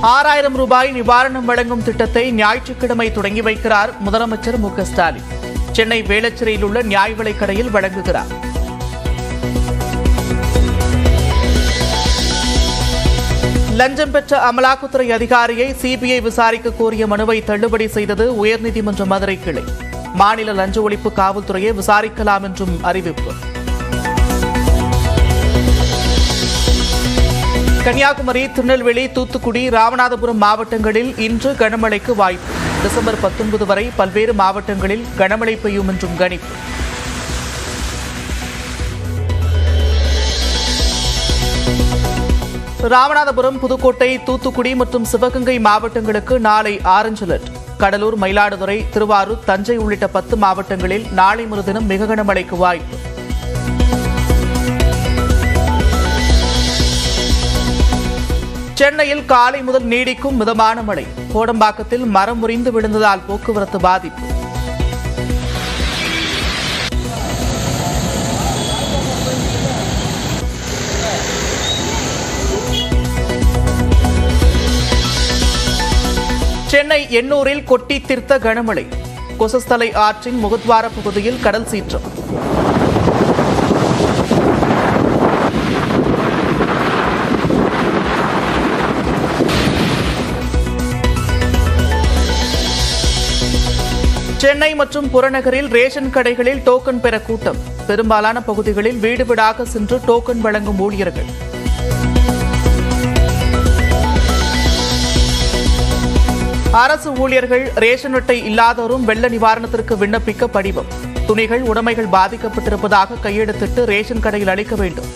6000 ரூபாய் நிவாரணம் வழங்கும் திட்டத்தை ஞாயிற்றுக்கிழமை தொடங்கி வைக்கிறார் முதலமைச்சர் மு க ஸ்டாலின். சென்னை வேளச்சேரியில் உள்ள நியாய விலைக் கடையில் வழங்குகிறார். லஞ்சம் பெற்ற அமலாக்கத்துறை அதிகாரியை சிபிஐ விசாரிக்க கோரிய மனுவை தள்ளுபடி செய்தது உயர்நீதிமன்ற மதுரை கிளை. மாநில லஞ்ச ஒழிப்பு காவல்துறையை விசாரிக்கலாம் என்றும் அறிவிப்பு. கன்னியாகுமரி, திருநெல்வேலி, தூத்துக்குடி, ராமநாதபுரம் மாவட்டங்களில் இன்று கனமழைக்கு வாய்ப்பு. டிசம்பர் 19 வரை பல்வேறு மாவட்டங்களில் கனமழை பெய்யும் என்றும் கணிப்பு. ராமநாதபுரம், புதுக்கோட்டை, தூத்துக்குடி மற்றும் சிவகங்கை மாவட்டங்களுக்கு நாளை ஆரஞ்சு அலர்ட். கடலூர், மயிலாடுதுறை, திருவாரூர், தஞ்சை உள்ளிட்ட 10 மாவட்டங்களில் நாளை மறுதினம் மிக கனமழைக்கு வாய்ப்பு. சென்னையில் காலை முதல் நீடிக்கும் மிதமான மழை. கோடம்பாக்கத்தில் மரம் முறிந்து விழுந்ததால் போக்குவரத்து பாதிப்பு. சென்னை எண்ணூரில் கொட்டி தீர்த்த கனமழை. கொசஸ்தலை ஆற்றின் முகத்வார பகுதியில் கடல் சீற்றம். சென்னை மற்றும் புறநகரில் ரேஷன் கடைகளில் டோக்கன் பெற கூட்டம். பெரும்பாலான பகுதிகளில் வீடு வீடாக சென்று டோக்கன் வழங்கும் ஊழியர்கள். அரசு ஊழியர்கள், ரேஷன் அட்டை இல்லாதோரும் வெள்ள நிவாரணத்திற்கு விண்ணப்பிக்க படிவம். துணிகள், உடைமைகள் பாதிக்கப்பட்டிருப்பதாக கையெழுத்திட்டு ரேஷன் கடையில் அளிக்க வேண்டும்.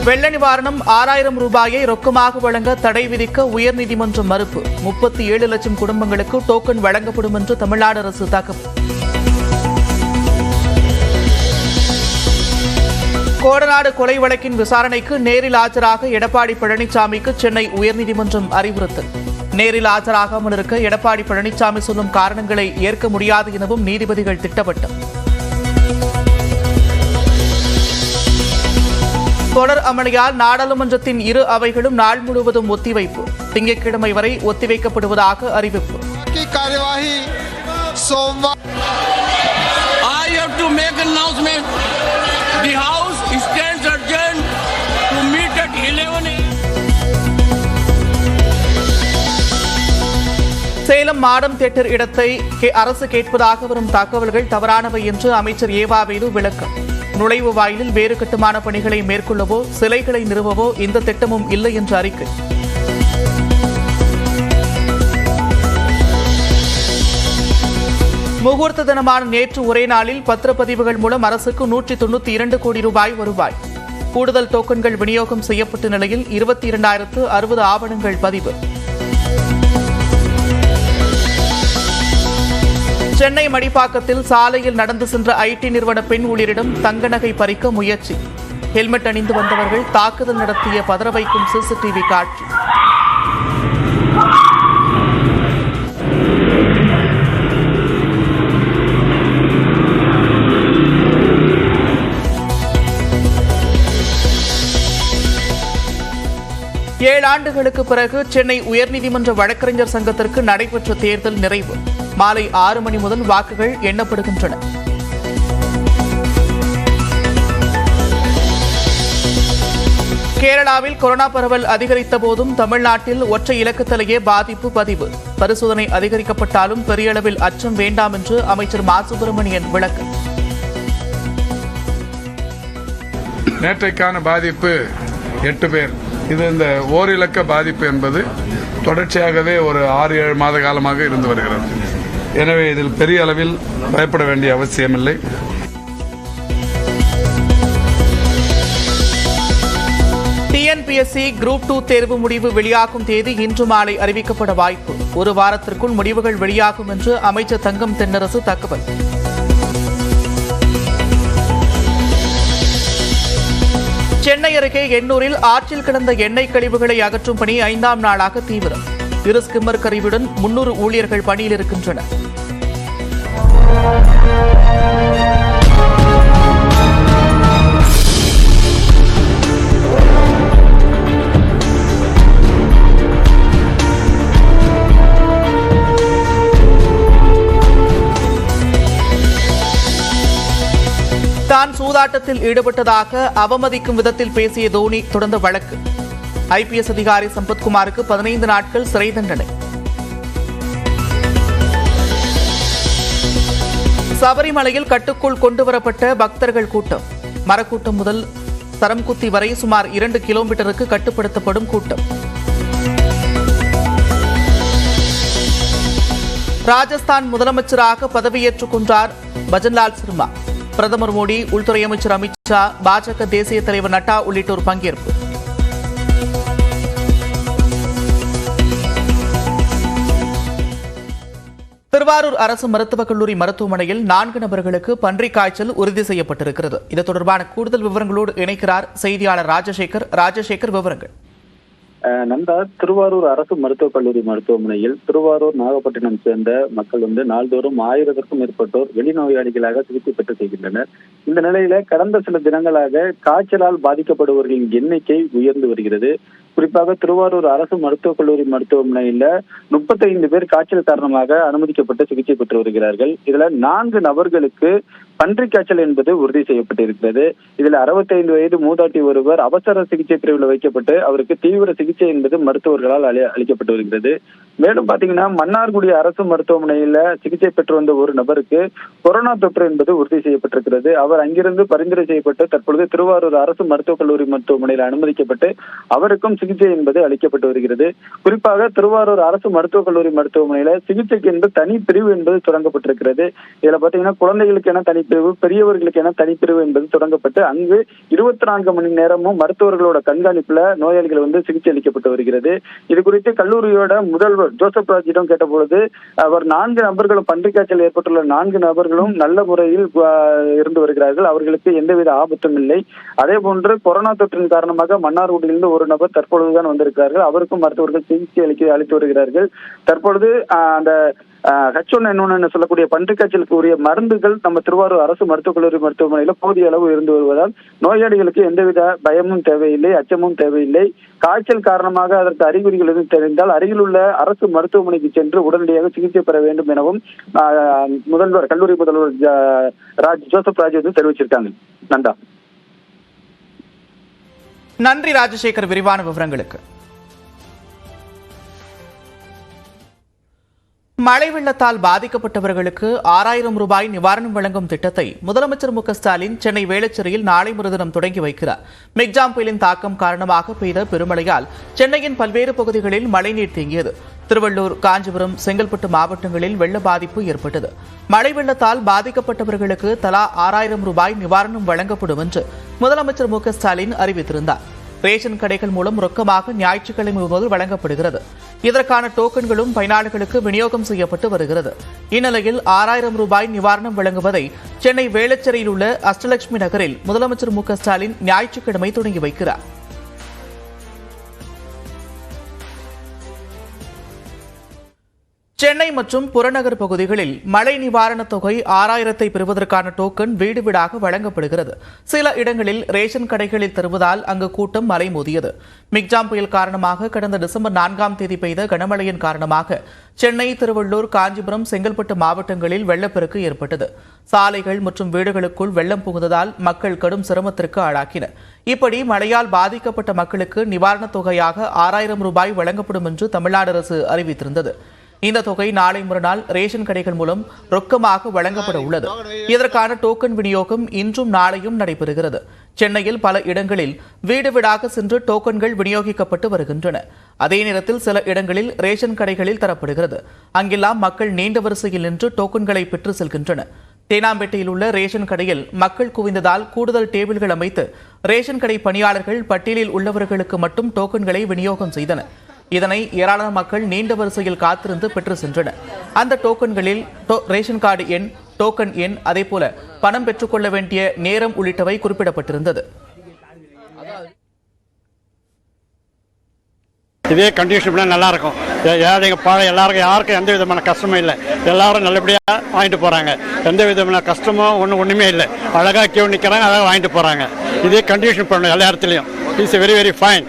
வெள்ள நிவாரணம் 6000 ரூபாயை ரொக்கமாக வழங்க தடை விதிக்க உயர்நீதிமன்றம் மறுப்பு. 37 லட்சம் குடும்பங்களுக்கு டோக்கன் வழங்கப்படும் என்று தமிழ்நாடு அரசு தகவல். கோடநாடு கொலை வழக்கின் விசாரணைக்கு நேரில் ஆஜராக எடப்பாடி பழனிசாமிக்கு சென்னை உயர்நீதிமன்றம் அறிவுறுத்தல். நேரில் ஆஜராகாமல் இருக்க எடப்பாடி பழனிசாமி சொல்லும் காரணங்களை ஏற்க முடியாது எனவும் நீதிபதிகள் திட்டவட்டம். தொடர் அமளியால் நாடாளுமன்றத்தின் இரு அவைகளும் நாள் முழுவதும் ஒத்திவைப்பு. திங்கட்கிழமை வரை ஒத்திவைக்கப்படுவதாக அறிவிப்பு. சேலம் மாடம் தியேட்டர் இடத்தை அரசு கேட்பதாக வரும் தகவல்கள் தவறானவை என்று அமைச்சர் ஏவாவேலு விளக்கம். நுழைவு வாயிலில் வேறு கட்டுமான பணிகளை மேற்கொள்ளவோ சிலைகளை நிறுவவோ இந்த திட்டமும் இல்லை என்று அறிக்கை. முகூர்த்த தினமான நேற்று ஒரே நாளில் பத்திரப்பதிவுகள் மூலம் அரசுக்கு 192 கோடி ரூபாய் வருவாய். கூடுதல் டோக்கன்கள் விநியோகம் செய்யப்பட்ட நிலையில் 22,060 ஆவணங்கள் பதிவு. சென்னை மடிப்பாக்கத்தில் சாலையில் நடந்து சென்ற ஐடி நிறுவன பெண் ஊழியரிடம் தங்க நகை பறிக்க முயற்சி. ஹெல்மெட் அணிந்து வந்தவர்கள் தாக்குதல் நடத்திய பதற வைக்கும் சிசிடிவி காட்சி. ஏழு ஆண்டுகளுக்கு பிறகு சென்னை உயர்நீதிமன்ற வழக்கறிஞர் சங்கத்திற்கு நடைபெற்ற தேர்தல் நிறைவு. மாலை 6 மணி முதல் வாக்குகள் எண்ணப்படுகின்றன. கேரளாவில் கொரோனா பரவல் அதிகரித்த போதும் தமிழ்நாட்டில் ஒற்றை இலக்கத்திலேயே பாதிப்பு பதிவு. பரிசோதனை அதிகரிக்கப்பட்டாலும் பெரிய அளவில் அச்சம் வேண்டாம் என்று அமைச்சர் மா சுப்பிரமணியன் விளக்கம். நேற்றைக்கான பாதிப்பு 8 பேர். இது இந்த ஓரிலக்க பாதிப்பு என்பது தொடர்ச்சியாகவே ஒரு 6-7 மாத காலமாக இருந்து வருகிறது. எனவே இதில் பெரிய அளவில் பயப்பட வேண்டிய அவசியமில்லை. டிஎன்பிஎஸ்சி குரூப் 2 தேர்வு முடிவு வெளியாகும் தேதி இன்று மாலை அறிவிக்கப்பட வாய்ப்பு. ஒரு வாரத்திற்குள் முடிவுகள் வெளியாகும் என்று அமைச்சர் தங்கம் தென்னரசு தகவல். சென்னை அருகே எண்ணூரில் ஆற்றில் கிடந்த எண்ணெய் கழிவுகளை அகற்றும் பணி 5ஆம் நாளாக தீவிரம். 2 ஸ்கிம்மர் கருவியுடன் 300 ஊழியர்கள் பணியில் இருக்கின்றனர். தான் சூதாட்டத்தில் ஈடுபட்டதாக அவமதிக்கும் விதத்தில் பேசிய தோனி தொடர்ந்த வழக்கு. IPS அதிகாரி சம்பத்குமாருக்கு 15 நாட்கள் சிறை தண்டனை. சபரிமலையில் கட்டுக்குள் கொண்டுவரப்பட்ட பக்தர்கள் கூட்டம். மரக்கூட்டம் முதல் சரம்குத்தி வரை சுமார் 2 கிலோமீட்டருக்கு கட்டுப்படுத்தப்படும் கூட்டம். ராஜஸ்தான் முதலமைச்சராக பதவியேற்றுக் கொண்டார் பஜன்லால் சர்மா. பிரதமர் மோடி, உள்துறை அமைச்சர் அமித்ஷா, பாஜக தேசிய தலைவர் நட்டா உள்ளிட்டோர் பங்கேற்பு. திருவாரூர் அரசு மருத்துவக் கல்லூரி மருத்துவமனையில் 4 நபர்களுக்கு பன்றிக் காய்ச்சல் உறுதி செய்யப்பட்டிருக்கிறது. இது தொடர்பான கூடுதல் விவரங்களோடு இணைக்கிறார் செய்தியாளர் ராஜசேகர். விவரங்கள். நந்தா, திருவாரூர் அரசு மருத்துவக் கல்லூரி மருத்துவமனையில் திருவாரூர், நாகப்பட்டினம் சேர்ந்த மக்கள் நாள்தோறும் 1000க்கும் மேற்பட்டோர் வெளிநோயாளிகளாக சிகிச்சை பெற்று செய்கின்றனர். இந்த நிலையில கடந்த சில தினங்களாக காய்ச்சலால் பாதிக்கப்படுபவர்களின் எண்ணிக்கை உயர்ந்து வருகிறது. குறிப்பாக திருவாரூர் அரசு மருத்துவக் கல்லூரி மருத்துவமனையில 35 பேர் காய்ச்சல் காரணமாக அனுமதிக்கப்பட்டு சிகிச்சை பெற்று வருகிறார்கள். இதுல 4 நபர்களுக்கு பன்றிக் காய்ச்சல் என்பது உறுதி செய்யப்பட்டிருக்கிறது. இதுல 65 வயது மூதாட்டி ஒருவர் அவசர சிகிச்சை பிரிவில் வைக்கப்பட்டு அவருக்கு தீவிர சிகிச்சை என்பது மருத்துவர்களால் அளிக்கப்பட்டு வருகிறது. மேலும் பாத்தீங்கன்னா, மன்னார்குடி அரசு மருத்துவமனையில சிகிச்சை பெற்று வந்த ஒரு நபருக்கு கொரோனா தொற்று என்பது உறுதி செய்யப்பட்டிருக்கிறது. அவர் அங்கிருந்து பரிந்துரை செய்யப்பட்டு தற்பொழுது திருவாரூர் அரசு மருத்துவக் கல்லூரி மருத்துவமனையில் அனுமதிக்கப்பட்டு அவருக்கும் சிகிச்சை என்பது அளிக்கப்பட்டு வருகிறது. குறிப்பாக திருவாரூர் அரசு மருத்துவக் கல்லூரி மருத்துவமனையில சிகிச்சைக்கு என்பது தனி பிரிவு என்பது தொடங்கப்பட்டிருக்கிறது. இதுல பாத்தீங்கன்னா, குழந்தைகளுக்கு என தனிப்பிரிவு, பெரியவர்களுக்கு என தனிப்பிரிவு என்பது தொடங்கப்பட்டு அங்கு 24 மணி நேரமும் மருத்துவர்களோட கண்காணிப்புல நோயாளிகள் சிகிச்சை அளிக்கப்பட்டு வருகிறது. இது குறித்து கல்லூரியோட முதல்வர் ஜோசப் ராஜிடம் கேட்டபொழுது அவர் 4 நபர்களும் பன்றிக் காய்ச்சல் ஏற்பட்டுள்ள 4 நபர்களும் நல்ல முறையில் இருந்து வருகிறார்கள். அவர்களுக்கு எந்தவித ஆபத்தும் இல்லை. அதே போன்று கொரோனா தொற்றின் காரணமாக மன்னார்குடியிலிருந்து ஒரு நபர் தற்பொழுதுதான் வந்திருக்கிறார்கள். அவருக்கும் மருத்துவர்கள் சிகிச்சை அளித்து வருகிறார்கள். தற்பொழுது அந்த H1N1 சொல்லக்கூடிய பன்றிக் காய்ச்சலுக்கு உரிய மருந்துகள் நம்ம திருவாரூர் அரசு மருத்துவக் கல்லூரி மருத்துவமனையில போதிய அளவு இருந்து வருவதால் நோயாளிகளுக்கு எந்தவித பயமும் தேவையில்லை, அச்சமும் தேவையில்லை. காய்ச்சல் காரணமாக அதற்கு அறிகுறிகள் எதுவும் தெரிந்தால் அருகில் உள்ள அரசு மருத்துவமனைக்கு சென்று உடனடியாக சிகிச்சை பெற வேண்டும் எனவும் கல்லூரி முதல்வர் ஜோசப் ராஜ் தெரிவிச்சிருக்காங்க. நந்தா. நன்றி ராஜசேகர், விரிவான விவரங்களுக்கு. மழை வெள்ளத்தால் பாதிக்கப்பட்டவர்களுக்கு 6000 ரூபாய் நிவாரணம் வழங்கும் திட்டத்தை முதலமைச்சர் மு க ஸ்டாலின் சென்னை வேளச்சேரியில் நாளை மறுதினம் தொடங்கி வைக்கிறார். மிக்ஜாம் புயலின் தாக்கம் காரணமாக பெய்த பெருமழையால் சென்னையின் பல்வேறு பகுதிகளில் மழைநீர் தேங்கியது. திருவள்ளூர், காஞ்சிபுரம், செங்கல்பட்டு மாவட்டங்களில் வெள்ள பாதிப்பு ஏற்பட்டது. மழை வெள்ளத்தால் பாதிக்கப்பட்டவர்களுக்கு தலா 6000 ரூபாய் நிவாரணம் வழங்கப்படும் என்று முதலமைச்சர் மு க ஸ்டாலின் அறிவித்திருந்தார். ரேஷன் கடைகள் மூலம் ரொக்கமாக ஞாயிற்றுக்கிழமை முதல் வழங்கப்படுகிறது. இதற்கான டோக்கன்களும் பயனாளிகளுக்கு விநியோகம் செய்யப்பட்டு வருகிறது. இந்நிலையில் 6000 ரூபாய் நிவாரணம் வழங்குவதை சென்னை வேளச்சேரியில் உள்ள அஷ்டலட்சுமி நகரில் முதலமைச்சர் மு க ஸ்டாலின் ஞாயிற்றுக்கிழமை தொடங்கி வைக்கிறார். சென்னை மற்றும் புறநகர் பகுதிகளில் மழை நிவாரணத் தொகை 6000 பெறுவதற்கான டோக்கன் வீடு வீடாக வழங்கப்படுகிறது. சில இடங்களில் ரேஷன் கடைகளில் தருவதால் அங்கு கூட்டம் அலைமோதியது. மிக்ஜாம் புயல் காரணமாக கடந்த டிசம்பர் 4ஆம் தேதி பெய்த கனமழையின் காரணமாக சென்னை, திருவள்ளூர், காஞ்சிபுரம், செங்கல்பட்டு மாவட்டங்களில் வெள்ளப்பெருக்கு ஏற்பட்டது. சாலைகள் மற்றும் வீடுகளுக்குள் வெள்ளம் புகுந்ததால் மக்கள் கடும் சிரமத்திற்கு ஆளாக்கினர். இப்படி மழையால் பாதிக்கப்பட்ட மக்களுக்கு நிவாரணத் தொகையாக 6000 ரூபாய் வழங்கப்படும் என்று தமிழ்நாடு அரசு அறிவித்திருந்தது. இந்த தொகை நாளை மறுநாள் ரேஷன் கடைகள் மூலம் ரொக்கமாக வழங்கப்பட உள்ளது. இதற்கான டோக்கன் விநியோகம் இன்றும் நாளையும் நடைபெறுகிறது. சென்னையில் பல இடங்களில் வீடு வீடாக சென்று டோக்கன்கள் விநியோகிக்கப்பட்டு வருகின்றன. அதே நேரத்தில் சில இடங்களில் ரேஷன் கடைகளில் தரப்படுகிறது. அங்கெல்லாம் மக்கள் நீண்ட வரிசையில் நின்று டோக்கன்களை பெற்று செல்கின்றனர். தேனாம்பேட்டையில் உள்ள ரேஷன் கடையில் மக்கள் குவிந்ததால் கூடுதல் டேபிள்கள் அமைத்து ரேஷன் கடை பணியாளர்கள் பட்டியலில் உள்ளவர்களுக்கு மட்டும் டோக்கன்களை விநியோகம் செய்தனர். இதனை ஏராளமான மக்கள் நீண்ட வரிசையில் காத்திருந்து பெற்று சென்றனர். அந்த டோக்கன்களில் ரேஷன் கார்டு எண், டோக்கன் எண், அதேபோல பணம் பெற்றுக்கொள்ள வேண்டிய நேரம் உள்ளிட்டவை குறிப்பிடப்பட்டிருந்தது. இதே கண்டிஷன் நல்லா இருக்கும். ஏழைங்க பாழை எல்லாருக்கும் யாருக்கும் எந்த விதமான கஷ்டமும் இல்லை. எல்லாரும் நல்லபடியாக வாங்கிட்டு போகிறாங்க. எந்த விதமான கஷ்டமும் ஒன்றுமே இல்லை. அழகாக கியூ நிற்கிறாங்க, அழகாக வாங்கிட்டு போகிறாங்க. இதே கண்டிஷன் பண்ணணும் எல்லா இடத்துலையும். It's very very fine.